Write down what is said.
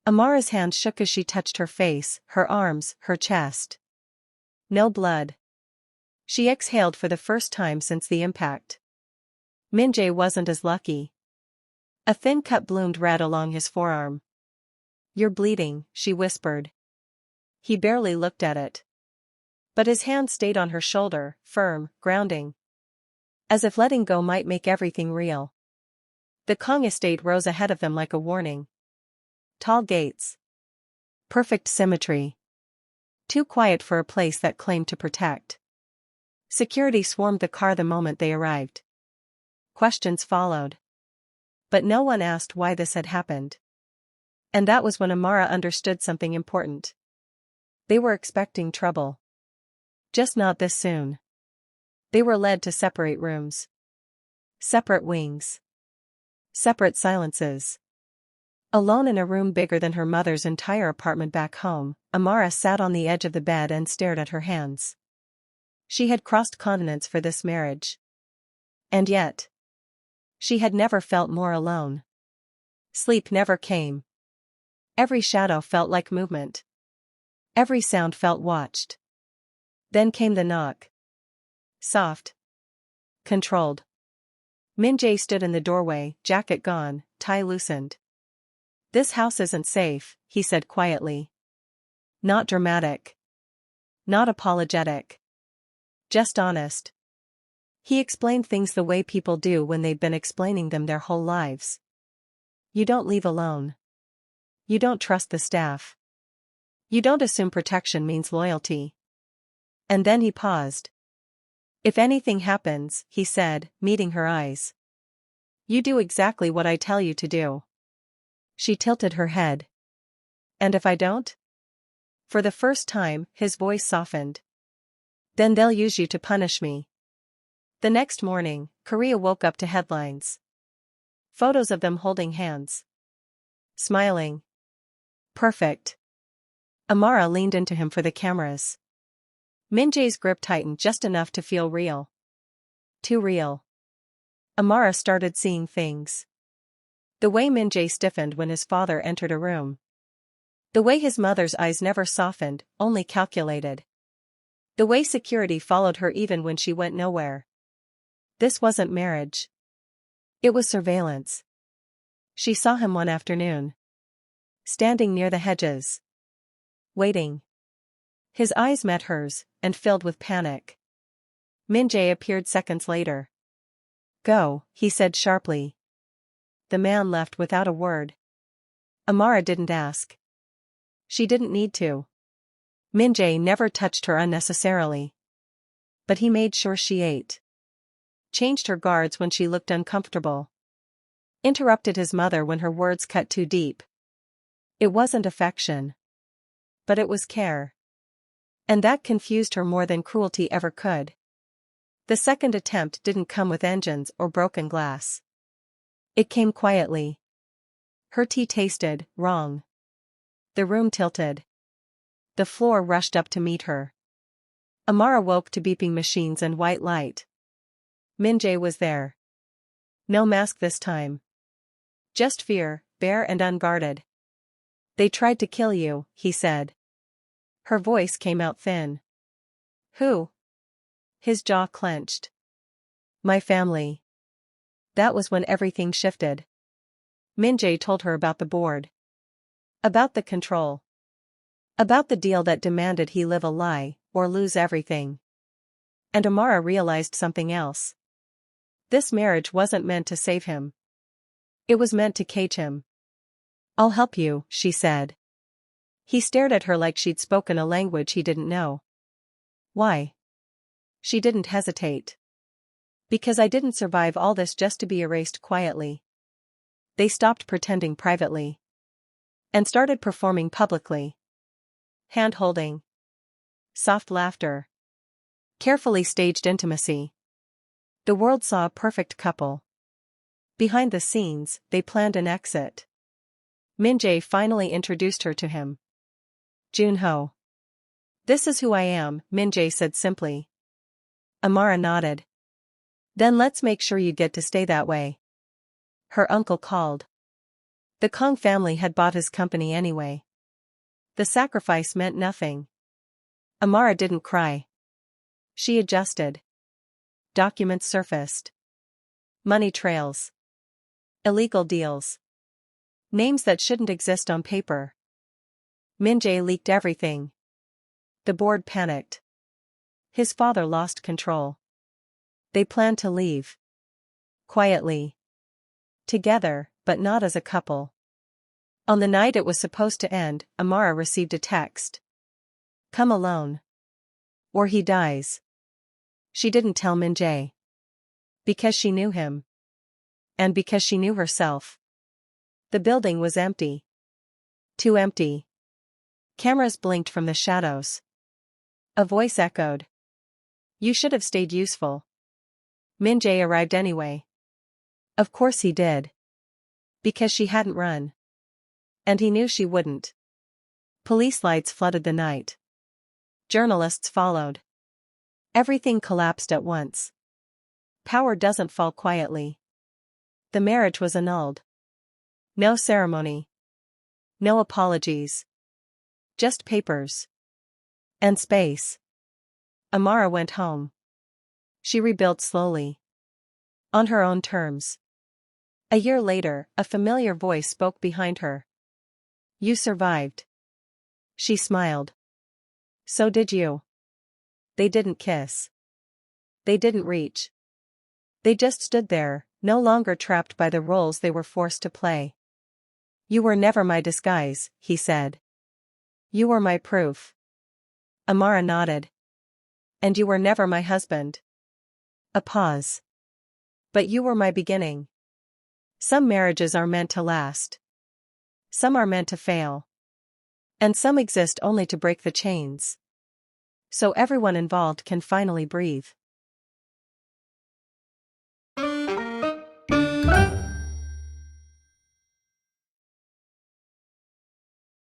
Amara's hand shook as she touched her face, her arms, her chest. No blood. She exhaled for the first time since the impact. Min-Jae wasn't as lucky. A thin cut bloomed red along his forearm. "You're bleeding," she whispered. He barely looked at it. But his hand stayed on her shoulder, firm, grounding. As if letting go might make everything real. The Kong estate rose ahead of them like a warning. Tall gates. Perfect symmetry. Too quiet for a place that claimed to protect. Security swarmed the car the moment they arrived. Questions followed. But no one asked why this had happened. And that was when Amara understood something important. They were expecting trouble. Just not this soon. They were led to separate rooms. Separate wings. Separate silences. Alone in a room bigger than her mother's entire apartment back home, Amara sat on the edge of the bed and stared at her hands. She had crossed continents for this marriage. And yet, she had never felt more alone. Sleep never came. Every shadow felt like movement. Every sound felt watched. Then came the knock. Soft. Controlled. Min-Jae stood in the doorway, jacket gone, tie loosened. "This house isn't safe," he said quietly. Not dramatic. Not apologetic. Just honest. He explained things the way people do when they've been explaining them their whole lives. You don't leave alone. You don't trust the staff. You don't assume protection means loyalty. And then he paused. "If anything happens," he said, meeting her eyes, "you do exactly what I tell you to do." She tilted her head. "And if I don't?" For the first time, his voice softened. "Then they'll use you to punish me." The next morning, Korea woke up to headlines. Photos of them holding hands. Smiling. Perfect. Amara leaned into him for the cameras. Min-Jae's grip tightened just enough to feel real. Too real. Amara started seeing things. The way Min-Jae stiffened when his father entered a room. The way his mother's eyes never softened, only calculated. The way security followed her even when she went nowhere. This wasn't marriage. It was surveillance. She saw him one afternoon. Standing near the hedges. Waiting. His eyes met hers, and filled with panic. Min-Jae appeared seconds later. "Go," he said sharply. The man left without a word. Amara didn't ask. She didn't need to. Min-Jae never touched her unnecessarily. But he made sure she ate. Changed her guards when she looked uncomfortable. Interrupted his mother when her words cut too deep. It wasn't affection. But it was care. And that confused her more than cruelty ever could. The second attempt didn't come with engines or broken glass. It came quietly. Her tea tasted wrong. The room tilted. The floor rushed up to meet her. Amara woke to beeping machines and white light. Min-Jae was there. No mask this time. Just fear, bare and unguarded. "They tried to kill you," he said. Her voice came out thin. "Who?" His jaw clenched. "My family." That was when everything shifted. Min-Jae told her about the board. About the control. About the deal that demanded he live a lie, or lose everything. And Amara realized something else. This marriage wasn't meant to save him. It was meant to cage him. "I'll help you," she said. He stared at her like she'd spoken a language he didn't know. "Why?" She didn't hesitate. "Because I didn't survive all this just to be erased quietly." They stopped pretending privately. And started performing publicly. Hand-holding. Soft laughter. Carefully staged intimacy. The world saw a perfect couple. Behind the scenes, they planned an exit. Min-Jae finally introduced her to him. "Junho." "This is who I am," Min-Jae said simply. Amara nodded. "Then let's make sure you get to stay that way." Her uncle called. The Kong family had bought his company anyway. The sacrifice meant nothing. Amara didn't cry. She adjusted. Documents surfaced. Money trails. Illegal deals. Names that shouldn't exist on paper. Min-Jae leaked everything. The board panicked. His father lost control. They planned to leave. Quietly. Together, but not as a couple. On the night it was supposed to end, Amara received a text. Come alone. Or he dies. She didn't tell Min-Jae. Because she knew him. And because she knew herself. The building was empty. Too empty. Cameras blinked from the shadows. A voice echoed. You should have stayed useful. Min-Jae arrived anyway. Of course he did. Because she hadn't run. And he knew she wouldn't. Police lights flooded the night. Journalists followed. Everything collapsed at once. Power doesn't fall quietly. The marriage was annulled. No ceremony. No apologies. Just papers. And space. Amara went home. She rebuilt slowly. On her own terms. A year later, a familiar voice spoke behind her. You survived. She smiled. So did you. They didn't kiss. They didn't reach. They just stood there, no longer trapped by the roles they were forced to play. You were never my disguise, he said. You were my proof. Amara nodded. And you were never my husband. A pause. But you were my beginning. Some marriages are meant to last. Some are meant to fail. And some exist only to break the chains. So everyone involved can finally breathe.